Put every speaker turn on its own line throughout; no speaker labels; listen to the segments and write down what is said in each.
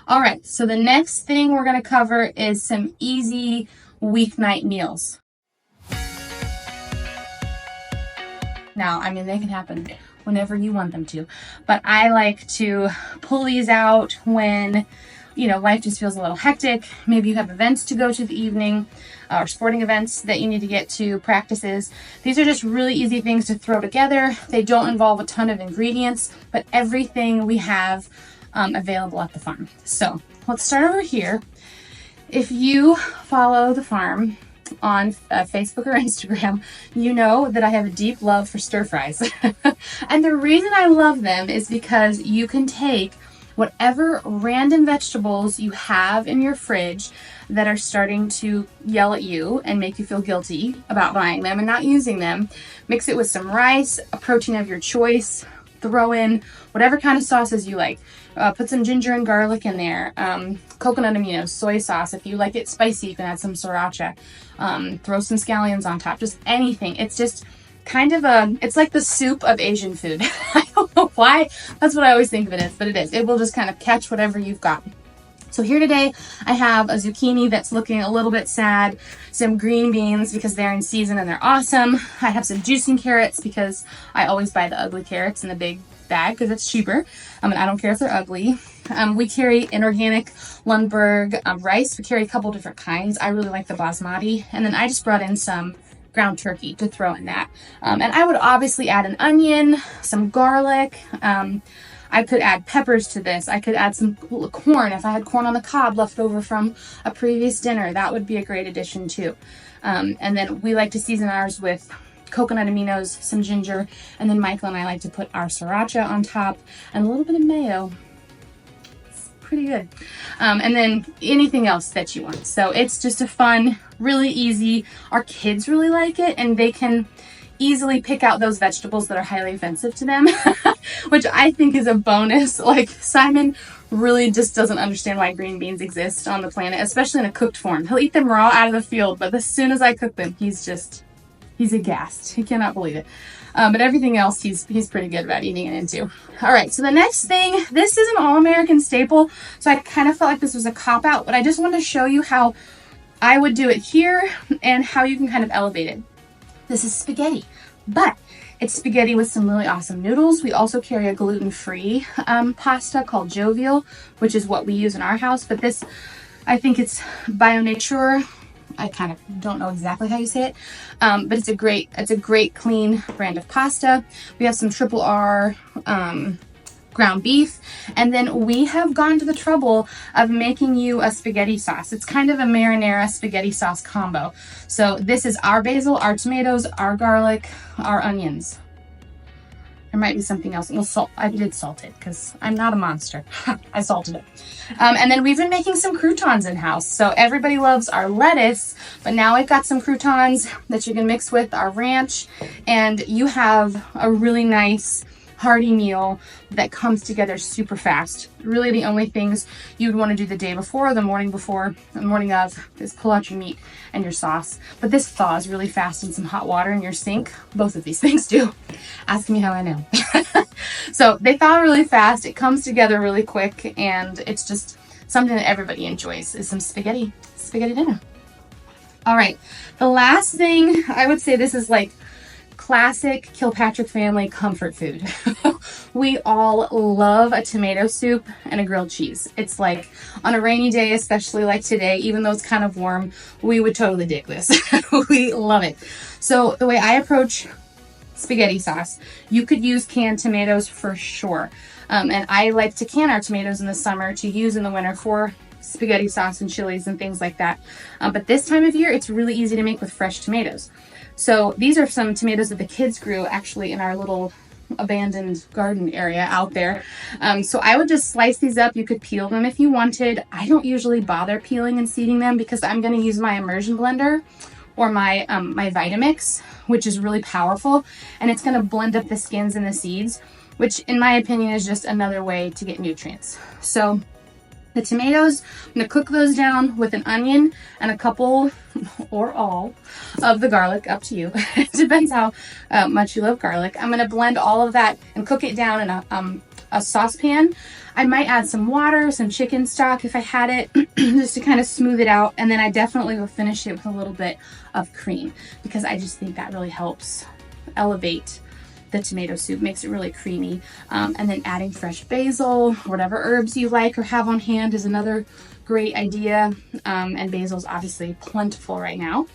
All right, so the next thing we're going to cover is some easy weeknight meals. Now, I mean, they can happen whenever you want them to, but I like to pull these out when, you know, life just feels a little hectic. Maybe you have events to go to the evening or sporting events that you need to get to, practices. These are just really easy things to throw together. They don't involve a ton of ingredients, but everything we have available at the farm. So let's start over here. If you follow the farm on Facebook or Instagram, you know that I have a deep love for stir fries. And the reason I love them is because you can take whatever random vegetables you have in your fridge that are starting to yell at you and make you feel guilty about buying them and not using them, mix it with some rice, a protein of your choice, throw in whatever kind of sauces you like. Put some ginger and garlic in there, coconut aminos, soy sauce. If you like it spicy, you can add some sriracha. Throw some scallions on top, just anything. It's just kind of it's like the soup of Asian food. I don't know why, that's what I always think of it as, but it is. It will just kind of catch whatever you've got. So here today, I have a zucchini that's looking a little bit sad, some green beans because they're in season and they're awesome. I have some juicing carrots because I always buy the ugly carrots in the big bag because it's cheaper, and I don't care if they're ugly. We carry inorganic Lundberg rice. We carry a couple different kinds. I really like the basmati, and then I just brought in some ground turkey to throw in that. And I would obviously add an onion, some garlic. I could add peppers to this. I could add some corn. If I had corn on the cob left over from a previous dinner, that would be a great addition too. And then we like to season ours with coconut aminos, some ginger, and then Michael and I like to put our sriracha on top and a little bit of mayo. It's pretty good. And then anything else that you want. So it's just a fun, really easy. Our kids really like it, and they can easily pick out those vegetables that are highly offensive to them, which I think is a bonus. Like, Simon really just doesn't understand why green beans exist on the planet, especially in a cooked form. He'll eat them raw out of the field, but as soon as I cook them, he's aghast. He cannot believe it. But everything else, he's pretty good about eating it into. All right, so the next thing, this is an all-American staple, so I kind of felt like this was a cop-out, but I just wanted to show you how I would do it here and how you can kind of elevate it. This is spaghetti, but it's spaghetti with some really awesome noodles. We also carry a gluten-free pasta called Jovial, which is what we use in our house, but this, I think it's Bio Nature. I kind of don't know exactly how you say it, but it's a great clean brand of pasta. We have some Triple R ground beef, and then we have gone to the trouble of making you a spaghetti sauce. It's kind of a marinara spaghetti sauce combo. So this is our basil, our tomatoes, our garlic, our onions. There might be something else. Well, salt. I did salt it because I'm not a monster. I salted it. And then we've been making some croutons in-house. So everybody loves our lettuce, but now I've got some croutons that you can mix with our ranch, and you have a really nice hearty meal that comes together super fast. Really the only things you would want to do the day before or the morning of is pull out your meat and your sauce. But this thaws really fast in some hot water in your sink. Both of these things do. Ask me how I know. So they thaw really fast. It comes together really quick, and it's just something that everybody enjoys is some spaghetti dinner. All right, the last thing I would say, this is like classic Kilpatrick family comfort food. We all love a tomato soup and a grilled cheese. It's like on a rainy day, especially like today, even though it's kind of warm, we would totally dig this. We love it. So the way I approach spaghetti sauce, you could use canned tomatoes for sure. And I like to can our tomatoes in the summer to use in the winter for spaghetti sauce and chilies and things like that. But this time of year, it's really easy to make with fresh tomatoes. So these are some tomatoes that the kids grew actually in our little abandoned garden area out there. So I would just slice these up. You could peel them if you wanted. I don't usually bother peeling and seeding them because I'm going to use my immersion blender or my Vitamix, which is really powerful, and it's going to blend up the skins and the seeds, which in my opinion is just another way to get nutrients. So the tomatoes, I'm going to cook those down with an onion and a couple or all of the garlic, up to you. It depends how much you love garlic. I'm going to blend all of that and cook it down in a saucepan. I might add some water, some chicken stock if I had it, just to kind of smooth it out. And then I definitely will finish it with a little bit of cream, because I just think that really helps elevate the tomato soup, makes it really creamy. And then adding fresh basil, whatever herbs you like or have on hand, is another great idea. And basil's obviously plentiful right now.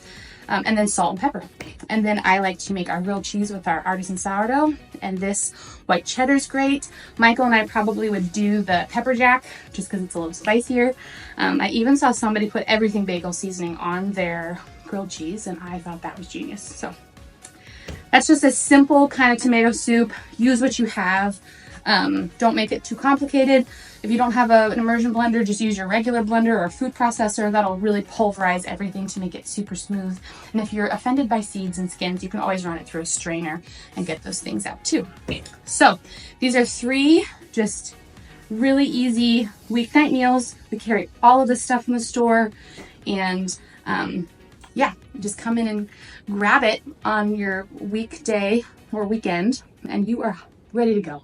And then salt and pepper. And then I like to make our grilled cheese with our artisan sourdough. And this white cheddar's great. Michael and I probably would do the pepper jack just because it's a little spicier. I even saw somebody put everything bagel seasoning on their grilled cheese, and I thought that was genius. So that's just a simple kind of tomato soup. Use what you have. Don't make it too complicated. If you don't have an immersion blender, just use your regular blender or food processor. That'll really pulverize everything to make it super smooth. And if you're offended by seeds and skins, you can always run it through a strainer and get those things out too. So these are 3 just really easy weeknight meals. We carry all of this stuff in the store, and yeah, just come in and grab it on your weekday or weekend, and you are ready to go.